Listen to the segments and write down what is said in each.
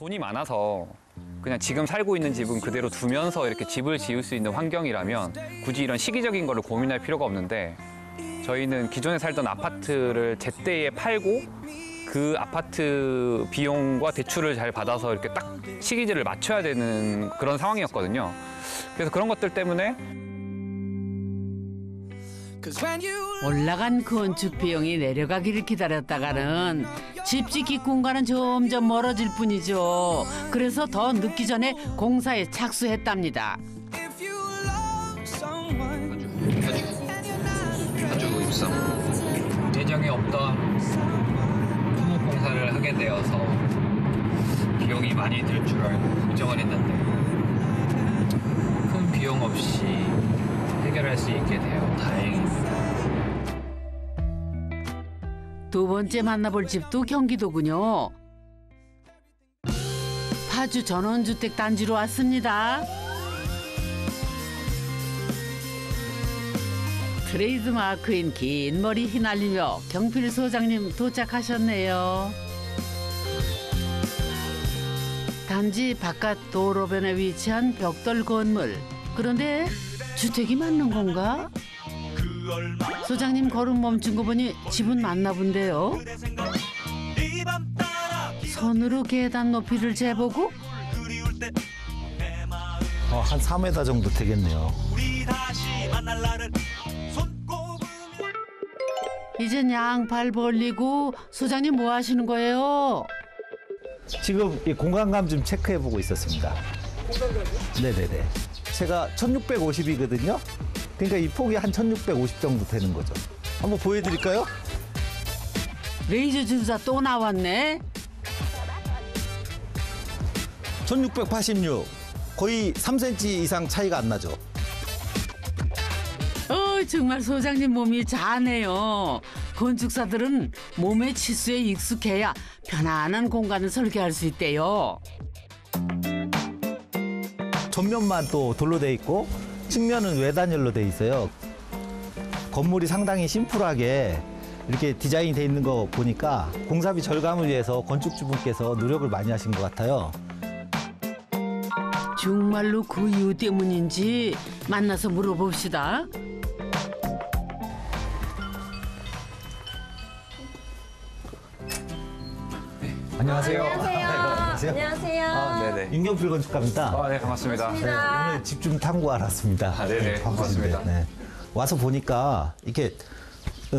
돈이 많아서 그냥 지금 살고 있는 집은 그대로 두면서 이렇게 집을 지을 수 있는 환경이라면 굳이 이런 시기적인 거를 고민할 필요가 없는데 저희는 기존에 살던 아파트를 제때에 팔고 그 아파트 비용과 대출을 잘 받아서 이렇게 딱 시기제를 맞춰야 되는 그런 상황이었거든요. 그래서 그런 것들 때문에 올라간 건축 비용이 내려가기를 기다렸다가는 집 짓기 공간은 점점 멀어질 뿐이죠. 그래서 더 늦기 전에 공사에 착수했답니다. 아주 입성 예정에 없던 토목공사를 하게 되어서 비용이 많이 들 줄 알고 걱정을 했는데 큰 비용 없이 해결할 수 있게 되어 다행입니다. 두 번째 만나볼 집도 경기도군요. 파주 전원주택 단지로 왔습니다. 트레이드 마크인 긴 머리 휘날리며 경필 소장님 도착하셨네요. 단지 바깥 도로변에 위치한 벽돌 건물. 그런데 주택이 맞는 건가? 소장님 걸음 멈춘 거 보니 집은 맞나 본데요. 손으로 계단 높이를 재보고 한 4m 정도 되겠네요. 이젠 양팔 벌리고 소장님 뭐 하시는 거예요? 지금 이 공간감 좀 체크해보고 있었습니다. 네네네. 제가 1650이거든요. 그러니까 이 폭이 한 1650 정도 되는 거죠. 한번 보여드릴까요? 레이저 주사 또 나왔네. 1686. 거의 3cm 이상 차이가 안 나죠. 정말 소장님 몸이 자네요. 건축사들은 몸의 치수에 익숙해야 편안한 공간을 설계할 수 있대요. 전면만 또 돌로 돼 있고 측면은 외단열로 돼 있어요. 건물이 상당히 심플하게 이렇게 디자인이 돼 있는 거 보니까 공사비 절감을 위해서 건축주분께서 노력을 많이 하신 것 같아요. 정말로 그 이유 때문인지 만나서 물어봅시다. 안녕하세요. 안녕하세요. 안녕하세요. 네네. 윤경필 건축가입니다. 네, 반갑습니다. 네, 오늘 집 좀 탐구하러 왔습니다. 네네, 반갑습니다. 네. 와서 보니까 이렇게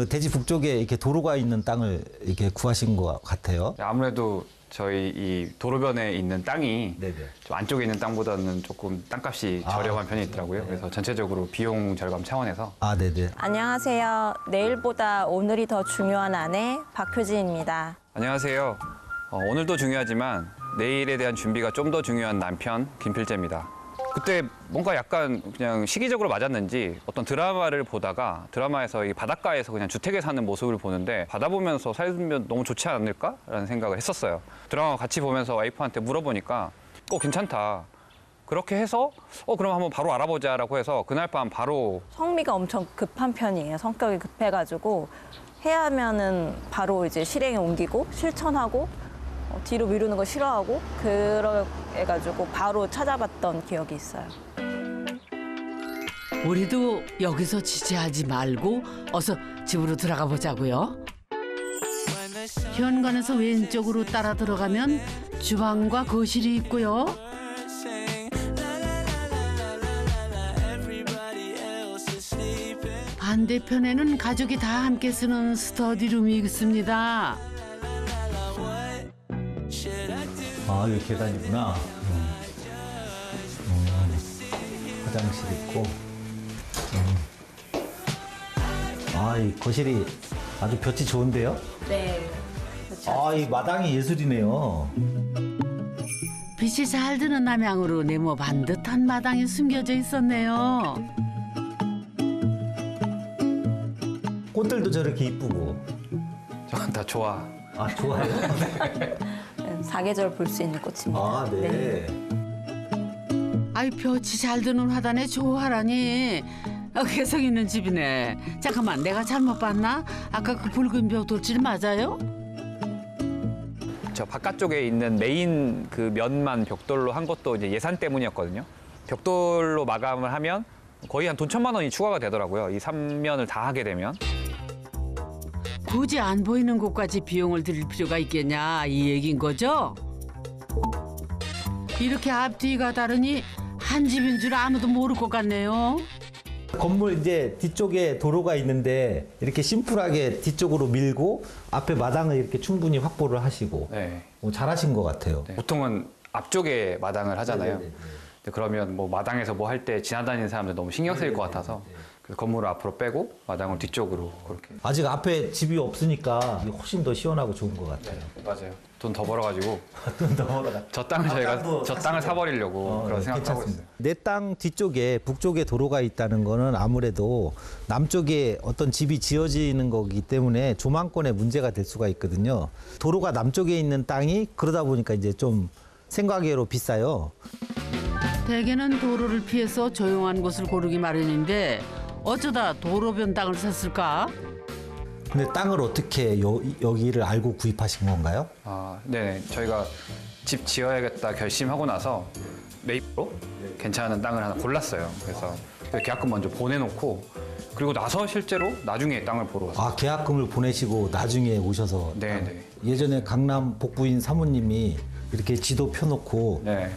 대지 북쪽에 이렇게 도로가 있는 땅을 이렇게 구하신 것 같아요. 아무래도 저희 이 도로변에 있는 땅이 네네. 좀 안쪽에 있는 땅보다는 조금 땅값이 저렴한 편이 있더라고요. 그래서 전체적으로 비용 절감 차원에서. 네네. 안녕하세요. 내일보다 오늘이 더 중요한 아내 박효진입니다. 안녕하세요. 오늘도 중요하지만 내일에 대한 준비가 좀 더 중요한 남편 김필재입니다. 그때 뭔가 약간 그냥 시기적으로 맞았는지 어떤 드라마를 보다가 드라마에서 이 바닷가에서 그냥 주택에 사는 모습을 보는데 바다 보면서 살면 너무 좋지 않을까라는 생각을 했었어요. 드라마 같이 보면서 와이프한테 물어보니까 괜찮다. 그렇게 해서 그럼 한번 바로 알아보자라고 해서 그날 밤 바로. 성미가 엄청 급한 편이에요. 성격이 급해가지고 해야 하면은 바로 이제 실행에 옮기고 실천하고 뒤로 미루는 거 싫어하고 그래가지고 바로 찾아봤던 기억이 있어요. 우리도 여기서 지체하지 말고 어서 집으로 들어가 보자고요. 현관에서 왼쪽으로 따라 들어가면 주방과 거실이 있고요. 반대편에는 가족이 다 함께 쓰는 스터디룸이 있습니다. 여기 계단이구나. 화장실 있고. 이 거실이 아주 볕이 좋은데요? 네. 이 마당이 예술이네요. 빛이 잘 드는 남향으로 네모 반듯한 마당이 숨겨져 있었네요. 꽃들도 저렇게 이쁘고. 저는 다 좋아. 좋아요? 사계절 볼 수 있는 꽃입니다. 네. 볕이 잘 드는 화단에 좋아하라니. 개성 있는 집이네. 잠깐만, 내가 잘못 봤나? 아까 그 붉은 벽돌집 맞아요? 저 바깥쪽에 있는 메인 그 면만 벽돌로 한 것도 이제 예산 때문이었거든요. 벽돌로 마감을 하면 거의 한 돈 1,000만 원이 추가가 되더라고요. 이 3면을 다 하게 되면. 굳이 안 보이는 곳까지 비용을 들일 필요가 있겠냐 이 얘기인 거죠? 이렇게 앞뒤가 다르니 한 집인 줄 아무도 모를 것 같네요. 건물 이제 뒤쪽에 도로가 있는데 이렇게 심플하게 뒤쪽으로 밀고 앞에 마당을 이렇게 충분히 확보를 하시고 네. 잘하신 것 같아요. 네. 보통은 앞쪽에 마당을 하잖아요. 네네네. 근데 그러면 뭐 마당에서 뭐 할 때 지나다니는 사람들 너무 신경 쓰일 것 같아서 그래서 건물을 앞으로 빼고 마당을 뒤쪽으로 그렇게. 아직 앞에 집이 없으니까 이게 훨씬 더 시원하고 좋은 것 같아요. 맞아요. 돈 더 벌어가지고 좀 더 벌어가. 저 땅을 저희가 땅도 저 땅을 사버리려고 그런 생각하고 있어요. 내 땅 뒤쪽에 북쪽에 도로가 있다는 거는 아무래도 남쪽에 어떤 집이 지어지는 거기 때문에 조망권에 문제가 될 수가 있거든요. 도로가 남쪽에 있는 땅이 그러다 보니까 이제 좀 생과계로 비싸요. 대개는 도로를 피해서 조용한 곳을 고르기 마련인데 어쩌다 도로변 땅을 샀을까? 근데 땅을 어떻게 여기를 알고 구입하신 건가요? 아, 네. 저희가 집 지어야겠다 결심하고 나서 매입으로 괜찮은 땅을 하나 골랐어요. 그래서 계약금 먼저 보내놓고 그리고 나서 실제로 나중에 땅을 보러 왔어요. 아, 계약금을 보내시고 나중에 오셔서. 네, 네. 예전에 강남 복부인 사모님이 이렇게 지도 펴놓고 네.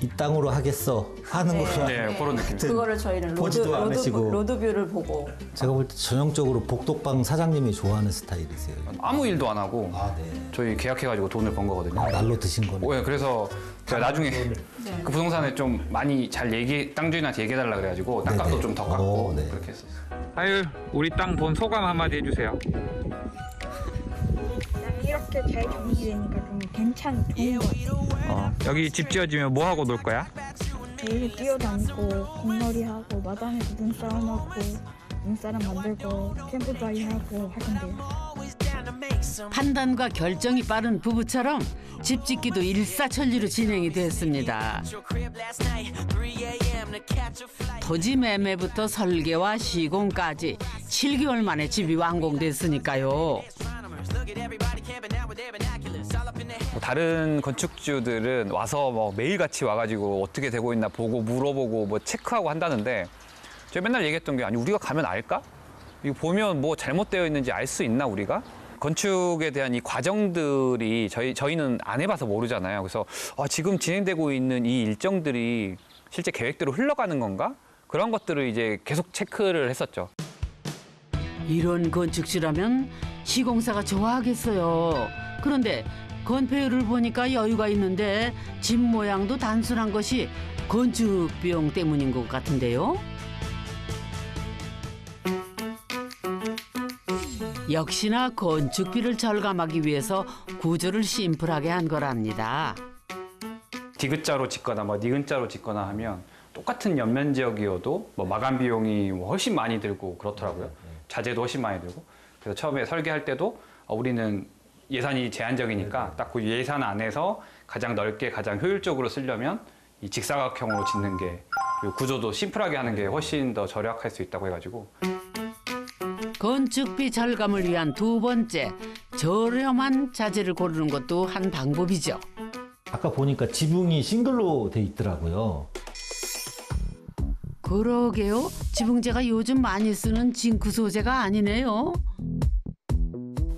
이 땅으로 하겠어 하는 걸로. 네, 그런 느낌. 그거를 저희는 보지도 않으시고. 로드뷰를 보고 제가 볼 때 전형적으로 복덕방 사장님이 좋아하는 스타일이세요. 아무 일도 안 하고 아, 네. 저희 계약해가지고 돈을 번 거거든요. 아, 날로 드신 거네. 네, 그래서 제가 나중에 그 부동산에 좀 많이 잘 땅 주인한테 얘기해달라 그래가지고 땅값도 네네. 좀 더 깎고 네. 그렇게 했었어요. 아유, 우리 땅 본 소감 한마디 해주세요. 이렇게 잘 정리되니까 좀 좋은 것 같아요. 여기 집 지어지면 뭐 하고 놀 거야? 매일 뛰어다니고 공놀이하고 마당에서 눈싸움하고 눈사람 만들고 캠프파이하고 하던데요. 판단과 결정이 빠른 부부처럼 집 짓기도 일사천리로 진행이 됐습니다. 토지 매매부터 설계와 시공까지 7개월 만에 집이 완공됐으니까요. 다른 건축주들은 와서 뭐 매일같이 와가지고 어떻게 되고 있나 보고 물어보고 뭐 체크하고 한다는데 제가 맨날 얘기했던 게 아니 우리가 가면 알까? 이거 보면 뭐 잘못되어 있는지 알 수 있나 우리가? 건축에 대한 이 과정들이 저희는 안 해봐서 모르잖아요. 그래서 지금 진행되고 있는 이 일정들이 실제 계획대로 흘러가는 건가? 그런 것들을 이제 계속 체크를 했었죠. 이런 건축주라면 시공사가 좋아하겠어요. 그런데 건폐율을 보니까 여유가 있는데 집 모양도 단순한 것이 건축 비용 때문인 것 같은데요. 역시나 건축비를 절감하기 위해서 구조를 심플하게 한 거랍니다. 디귿자로 짓거나 뭐 니은자로 짓거나 하면 똑같은 연면 지역이어도 뭐 마감 비용이 훨씬 많이 들고 그렇더라고요. 자재도 훨씬 많이 들고. 그래서 처음에 설계할 때도 우리는 예산이 제한적이니까 딱 그 예산 안에서 가장 넓게 가장 효율적으로 쓰려면 이 직사각형으로 짓는 게 그리고 구조도 심플하게 하는 게 훨씬 더 절약할 수 있다고 해가지고. 건축비 절감을 위한 두 번째, 저렴한 자재를 고르는 것도 한 방법이죠. 아까 보니까 지붕이 싱글로 돼 있더라고요. 그러게요. 지붕재가 요즘 많이 쓰는 징크 소재가 아니네요.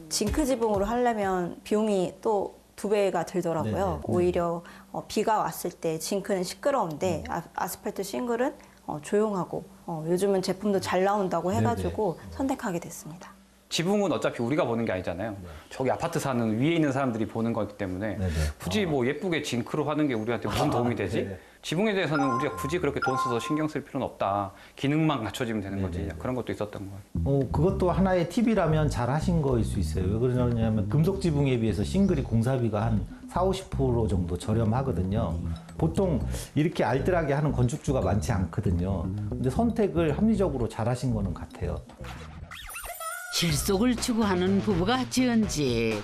징크 지붕으로 하려면 비용이 또 2배가 들더라고요. 네네. 오히려 비가 왔을 때 징크는 시끄러운데 아스팔트 싱글은 조용하고 요즘은 제품도 잘 나온다고 해가지고 선택하게 됐습니다. 지붕은 어차피 우리가 보는 게 아니잖아요. 저기 아파트 사는 위에 있는 사람들이 보는 거기 때문에 네네. 굳이 뭐 예쁘게 징크로 하는 게 우리한테 무슨 도움이 되지? 네네. 지붕에 대해서는 우리가 굳이 그렇게 돈 써서 신경 쓸 필요는 없다. 기능만 갖춰지면 되는 거지. 그런 것도 있었던 거예요. 그것도 하나의 팁이라면 잘 하신 거일 수 있어요. 왜 그러냐면 금속 지붕에 비해서 싱글이 공사비가 한 40~50% 정도 저렴하거든요. 보통 이렇게 알뜰하게 하는 건축주가 많지 않거든요. 근데 선택을 합리적으로 잘 하신 거는 같아요. 실속을 추구하는 부부가 지은 집.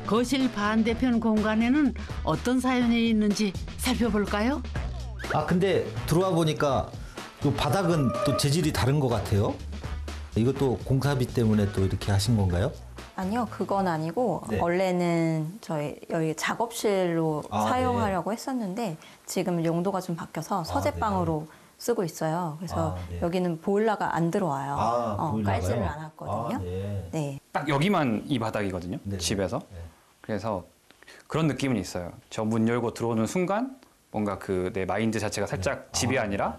거실 반대편 공간에는 어떤 사연이 있는지 살펴볼까요? 아, 근데 들어와 보니까 이 바닥은 또 재질이 다른 것 같아요. 이것도 공사비 때문에 또 이렇게 하신 건가요? 아니요, 그건 아니고 네. 원래는 저희 여기 작업실로 아, 사용하려고 했었는데 지금 용도가 좀 바뀌어서 서재방으로 쓰고 있어요. 그래서 아, 네. 여기는 보일러가 안 들어와요. 보일러가요? 깔지를 않았거든요. 네. 네. 딱 여기만 이 바닥이거든요. 네. 집에서. 네. 그래서 그런 느낌은 있어요. 저 문 열고 들어오는 순간 뭔가 그 내 마인드 자체가 살짝 집이 아니라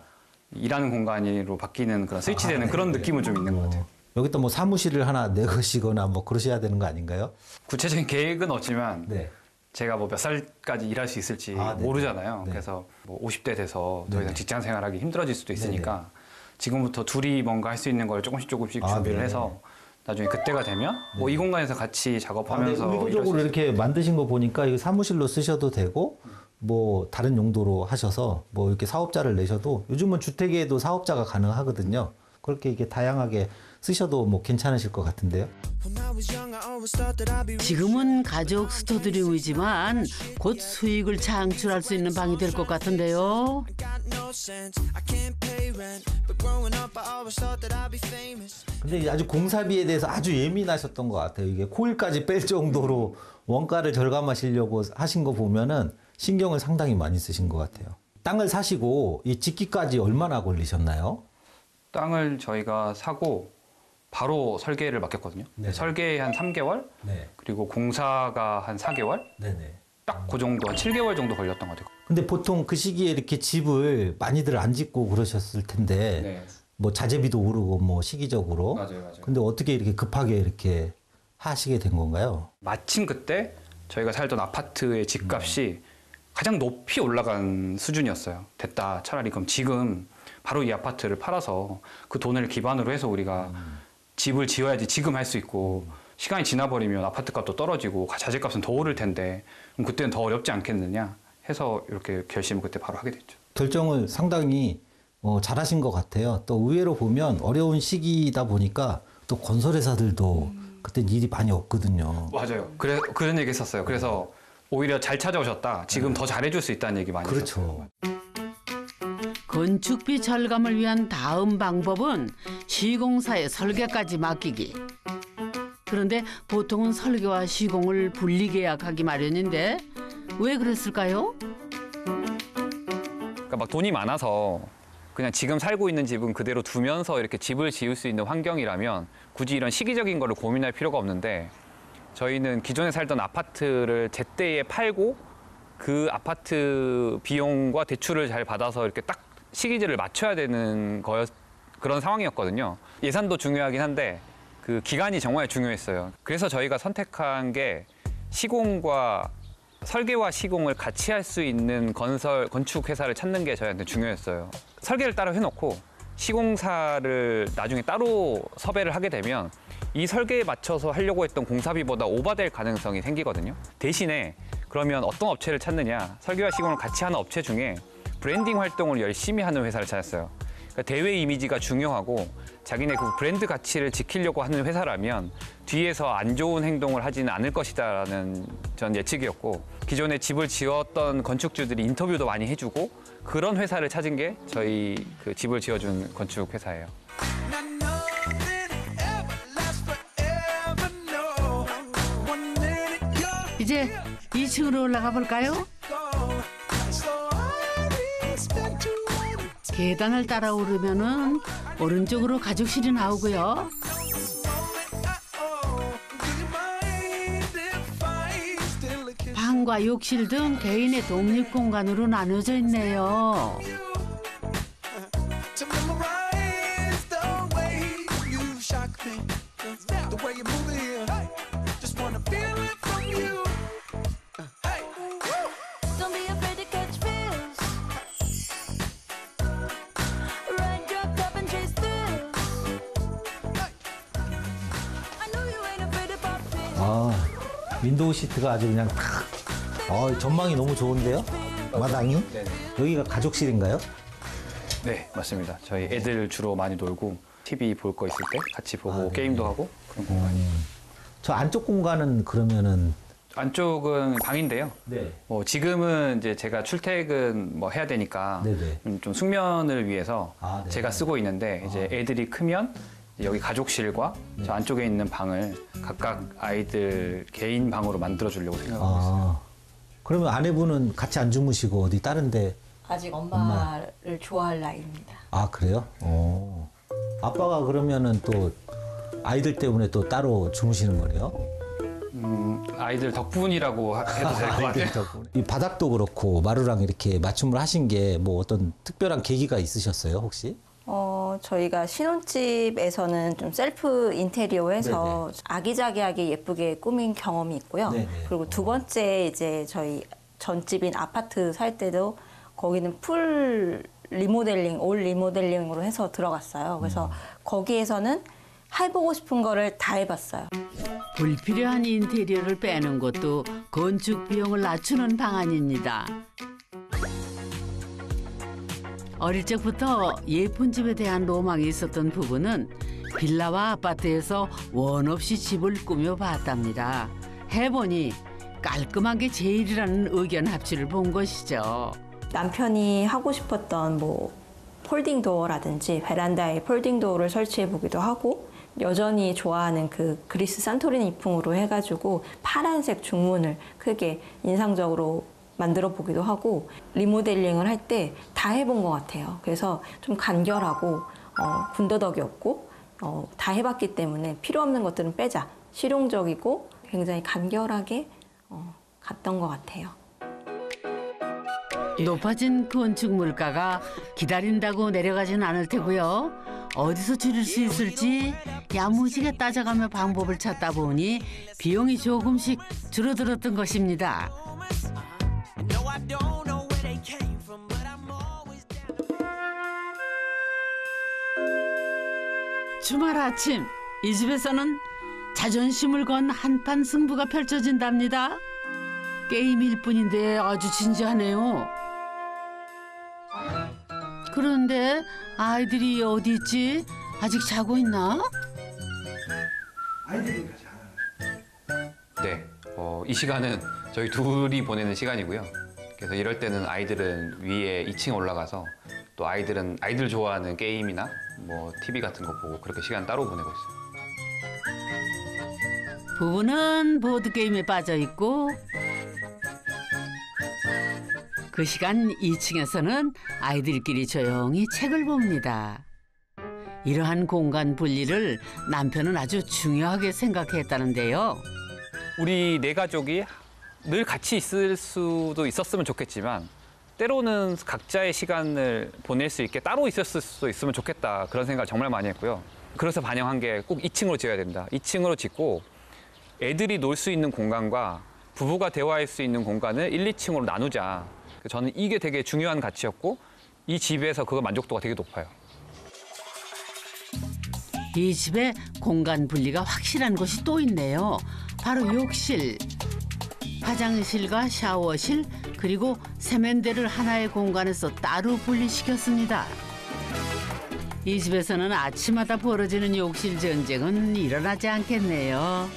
일하는 공간으로 바뀌는 그런 스위치되는 그런 느낌은 좀 있는 것 같아요. 여기다 뭐 사무실을 하나 내거시거나 뭐 그러셔야 되는 거 아닌가요? 구체적인 계획은 없지만 네. 제가 뭐 몇 살까지 일할 수 있을지 아, 네네. 모르잖아요. 네. 그래서 뭐 50대 돼서 더 네네. 이상 직장 생활하기 힘들어질 수도 있으니까 네네. 지금부터 둘이 뭔가 할 수 있는 걸 조금씩 준비를 네. 해서 나중에 그때가 되면 뭐 이 공간에서 같이 작업하면서 일할 수 의도적으로 있을 이렇게 만드신 거 보니까 이거 사무실로 쓰셔도 되고 뭐 다른 용도로 하셔서 뭐 이렇게 사업자를 내셔도 요즘은 주택에도 사업자가 가능하거든요. 그렇게 이렇게 다양하게 쓰셔도 뭐 괜찮으실 것 같은데요. 지금은 가족 스터디룸이지만 곧 수익을 창출할 수 있는 방이 될 것 같은데요. 근데 아주 공사비에 대해서 아주 예민하셨던 것 같아요. 이게 코일까지 뺄 정도로 원가를 절감하시려고 하신 거 보면은 신경을 상당히 많이 쓰신 것 같아요. 땅을 사시고 이 짓기까지 얼마나 걸리셨나요? 땅을 저희가 사고 바로 설계를 맡겼거든요. 네. 설계 한 3개월, 네. 그리고 공사가 한 4개월, 네네. 딱 그 정도, 한 7개월 정도 걸렸던 것 같아요. 근데 보통 그 시기에 이렇게 집을 많이들 안 짓고 그러셨을 텐데 네. 뭐 자재비도 오르고 뭐 시기적으로. 맞아요. 근데 어떻게 이렇게 급하게 이렇게 하시게 된 건가요? 마침 그때 저희가 살던 아파트의 집값이 가장 높이 올라간 수준이었어요. 됐다. 차라리 그럼 지금 바로 이 아파트를 팔아서 그 돈을 기반으로 해서 우리가 집을 지어야지 지금 할 수 있고 시간이 지나버리면 아파트 값도 떨어지고 자재값은 더 오를 텐데 그럼 그때는 더 어렵지 않겠느냐 해서 이렇게 결심을 그때 바로 하게 됐죠. 결정을 상당히 잘하신 것 같아요. 또 의외로 보면 어려운 시기이다 보니까 또 건설회사들도 그때 일이 많이 없거든요. 맞아요. 그런 얘기 했었어요. 그래서 오히려 잘 찾아오셨다. 지금 더 잘해줄 수 있다는 얘기 많이 했었어요. 그렇죠. 건축비 절감을 위한 다음 방법은 시공사의 설계까지 맡기기. 그런데 보통은 설계와 시공을 분리계약하기 마련인데 왜 그랬을까요? 그러니까 막 돈이 많아서 그냥 지금 살고 있는 집은 그대로 두면서 이렇게 집을 지을 수 있는 환경이라면 굳이 이런 시기적인 거를 고민할 필요가 없는데 저희는 기존에 살던 아파트를 제때에 팔고 그 아파트 비용과 대출을 잘 받아서 이렇게 딱 시기제를 맞춰야 되는 그런 상황이었거든요. 예산도 중요하긴 한데 그 기간이 정말 중요했어요. 그래서 저희가 선택한 게 시공과 설계와 시공을 같이 할 수 있는 건축 회사를 찾는 게 저희한테 중요했어요. 설계를 따로 해놓고 시공사를 나중에 따로 섭외를 하게 되면 이 설계에 맞춰서 하려고 했던 공사비보다 오버될 가능성이 생기거든요. 대신에 그러면 어떤 업체를 찾느냐? 설계와 시공을 같이 하는 업체 중에 브랜딩 활동을 열심히 하는 회사를 찾았어요. 그러니까 대외 이미지가 중요하고 자기네 그 브랜드 가치를 지키려고 하는 회사라면 뒤에서 안 좋은 행동을 하지는 않을 것이다라는 전 예측이었고 기존에 집을 지었던 건축주들이 인터뷰도 많이 해주고 그런 회사를 찾은 게 저희 그 집을 지어준 건축 회사예요. 이제 2층으로 올라가 볼까요? 계단을 따라 오르면은 오른쪽으로 가족실이 나오고요. 방과 욕실 등 개인의 독립 공간으로 나눠져 있네요. Don't be afraid to catch feels. Ride your cup and chase thrills. I know you ain't afraid of pop pills. 윈도우 시트가 아주 그냥 탁. 전망이 너무 좋은데요? 마당이? 여기가 가족실인가요? 네, 맞습니다. 저희 애들 주로 많이 놀고 TV 볼 거 있을 때 같이 보고 네. 게임도 하고 그런 공간이에요. 저 안쪽 공간은 그러면은 안쪽은 방인데요. 네. 지금은 이제 제가 출퇴근 뭐 해야 되니까 네네. 좀 숙면을 위해서 네. 제가 쓰고 있는데 이제 애들이 크면 여기 가족실과 저 안쪽에 있는 방을 각각 아이들 개인 방으로 만들어 주려고 생각하고 있어요. 그러면 아내분은 같이 안 주무시고 어디 다른데? 아직 엄마를 좋아할 나이입니다. 아, 그래요? 아빠가 그러면은 또 아이들 때문에 또 따로 주무시는 거네요? 아이들 덕분이라고 해도 될 것 같아요. 이 바닥도 그렇고 마루랑 이렇게 맞춤을 하신 게 뭐 어떤 특별한 계기가 있으셨어요, 혹시? 저희가 신혼집에서는 좀 셀프 인테리어 해서 네네. 아기자기하게 예쁘게 꾸민 경험이 있고요. 네네. 그리고 두 번째 이제 저희 전집인 아파트 살 때도 거기는 풀 리모델링, 올 리모델링으로 해서 들어갔어요. 그래서 거기에서는 해보고 싶은 거를 다 해봤어요. 불필요한 인테리어를 빼는 것도 건축 비용을 낮추는 방안입니다. 어릴 적부터 예쁜 집에 대한 로망이 있었던 부부는 빌라와 아파트에서 원 없이 집을 꾸며봤답니다. 해보니 깔끔한 게 제일이라는 의견 합치를 본 것이죠. 남편이 하고 싶었던 뭐 폴딩 도어라든지 베란다에 폴딩 도어를 설치해 보기도 하고 여전히 좋아하는 그 그리스 산토리니 이풍으로 해가지고 파란색 중문을 크게 인상적으로 만들어 보기도 하고 리모델링을 할 때 다 해본 것 같아요. 그래서 좀 간결하고 군더더기 없고 다 해봤기 때문에 필요 없는 것들은 빼자. 실용적이고 굉장히 간결하게 갔던 것 같아요. 높아진 건축 물가가 기다린다고 내려가진 않을 테고요. 어디서 줄일 수 있을지 야무지게 따져가며 방법을 찾다 보니 비용이 조금씩 줄어들었던 것입니다. 주말 아침 이 집에서는 자존심을 건 한판 승부가 펼쳐진답니다. 게임일 뿐인데 아주 진지하네요. 그런데 아이들이 어디 있지? 아직 자고 있나? 네, 이 시간은 저희 둘이 보내는 시간이고요. 그래서 이럴 때는 아이들은 위에 2층에 올라가서 또 아이들 좋아하는 게임이나 뭐 TV 같은 거 보고 그렇게 시간 따로 보내고 있어요. 부부는 보드게임에 빠져 있고 그 시간 2층에서는 아이들끼리 조용히 책을 봅니다. 이러한 공간 분리를 남편은 아주 중요하게 생각했다는데요. 우리 네 가족이 늘 같이 있을 수도 있었으면 좋겠지만 때로는 각자의 시간을 보낼 수 있게 따로 있었을 수도 있으면 좋겠다. 그런 생각을 정말 많이 했고요. 그래서 반영한 게 꼭 2층으로 지어야 된다. 2층으로 짓고 애들이 놀 수 있는 공간과 부부가 대화할 수 있는 공간을 1, 2층으로 나누자. 저는 이게 되게 중요한 가치였고 이 집에서 그 만족도가 되게 높아요. 이 집에 공간 분리가 확실한 곳이 또 있네요. 바로 욕실. 화장실과 샤워실 그리고 세면대를 하나의 공간에서 따로 분리시켰습니다. 이 집에서는 아침마다 벌어지는 욕실 전쟁은 일어나지 않겠네요.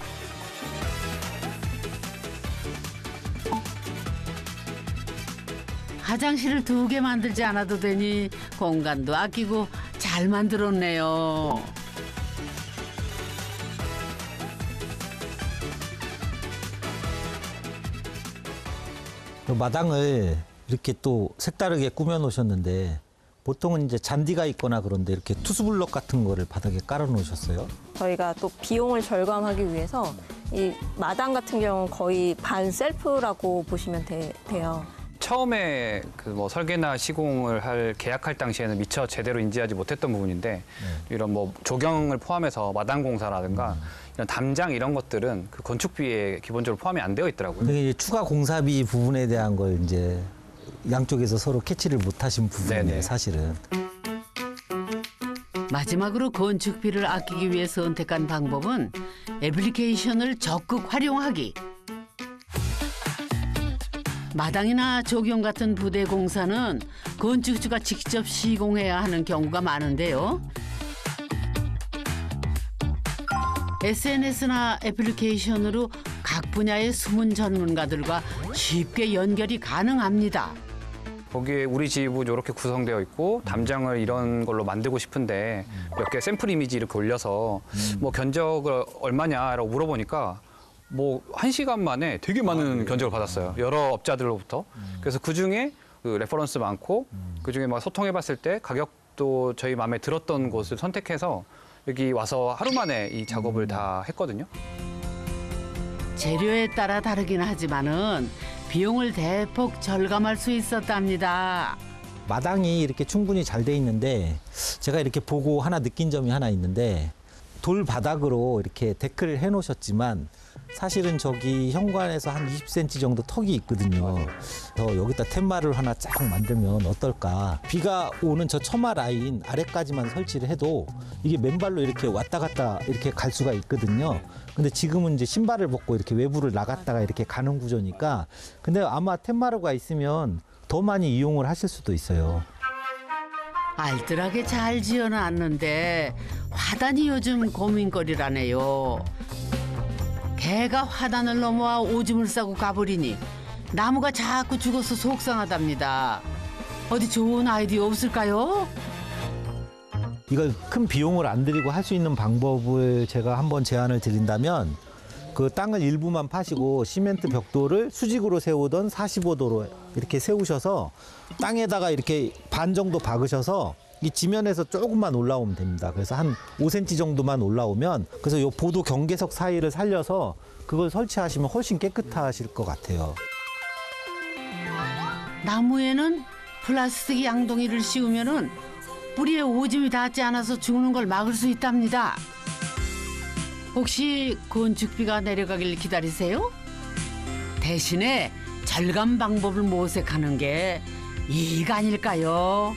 화장실을 2개 만들지 않아도 되니 공간도 아끼고 잘 만들었네요. 마당을 이렇게 또 색다르게 꾸며 놓으셨는데 보통은 이제 잔디가 있거나 그런데 이렇게 투수블럭 같은 거를 바닥에 깔아 놓으셨어요? 저희가 또 비용을 절감하기 위해서 이 마당 같은 경우는 거의 반 셀프라고 보시면 돼요. 처음에 그 뭐 설계나 시공을 계약할 당시에는 미처 제대로 인지하지 못했던 부분인데 이런 뭐 조경을 포함해서 마당 공사라든가 이런 담장 이런 것들은 그 건축비에 기본적으로 포함이 안 되어 있더라고요. 근데 이제 추가 공사비 부분에 대한 걸 이제 양쪽에서 서로 캐치를 못하신 부분이에요, 네네. 사실은. 마지막으로 건축비를 아끼기 위해 선택한 방법은 애플리케이션을 적극 활용하기. 마당이나 조경 같은 부대 공사는 건축주가 직접 시공해야 하는 경우가 많은데요. SNS나 애플리케이션으로 각 분야의 숨은 전문가들과 쉽게 연결이 가능합니다. 거기에 우리 집은 이렇게 구성되어 있고 담장을 이런 걸로 만들고 싶은데 몇 개 샘플 이미지 이렇게 올려서 뭐 견적을 얼마냐라고 물어보니까 뭐 1시간 만에 되게 많은 견적을 받았어요. 여러 업자들로부터. 그래서 그중에 그 레퍼런스 많고 그중에 막 소통해봤을 때 가격도 저희 마음에 들었던 곳을 선택해서 여기 와서 하루 만에 이 작업을 다 했거든요. 재료에 따라 다르긴 하지만은 비용을 대폭 절감할 수 있었답니다. 마당이 이렇게 충분히 잘 돼 있는데 제가 이렇게 보고 하나 느낀 점이 하나 있는데 돌 바닥으로 이렇게 데크를 해 놓으셨지만 사실은 저기 현관에서 한 20cm 정도 턱이 있거든요. 그래서 여기다 툇마를 하나 쫙 만들면 어떨까. 비가 오는 저 처마 라인 아래까지만 설치를 해도 이게 맨발로 이렇게 왔다 갔다 이렇게 갈 수가 있거든요. 근데 지금은 이제 신발을 벗고 이렇게 외부를 나갔다가 이렇게 가는 구조니까 근데 아마 툇마루가 있으면 더 많이 이용을 하실 수도 있어요. 알뜰하게 잘 지어놨는데 화단이 요즘 고민거리라네요. 개가 화단을 넘어와 오줌을 싸고 가버리니 나무가 자꾸 죽어서 속상하답니다. 어디 좋은 아이디어 없을까요? 이걸 큰 비용을 안 들이고 할 수 있는 방법을 제가 한번 제안을 드린다면 그 땅을 일부만 파시고 시멘트 벽돌을 수직으로 세우던 45도로 이렇게 세우셔서 땅에다가 이렇게 반 정도 박으셔서 이 지면에서 조금만 올라오면 됩니다. 그래서 한 5cm 정도만 올라오면 그래서 요 보도 경계석 사이를 살려서 그걸 설치하시면 훨씬 깨끗하실 것 같아요. 나무에는 플라스틱 양동이를 씌우면은 뿌리에 오줌이 닿지 않아서 죽는 걸 막을 수 있답니다. 혹시 건축비가 내려가길 기다리세요? 대신에 절감 방법을 모색하는 게 이익 아닐까요?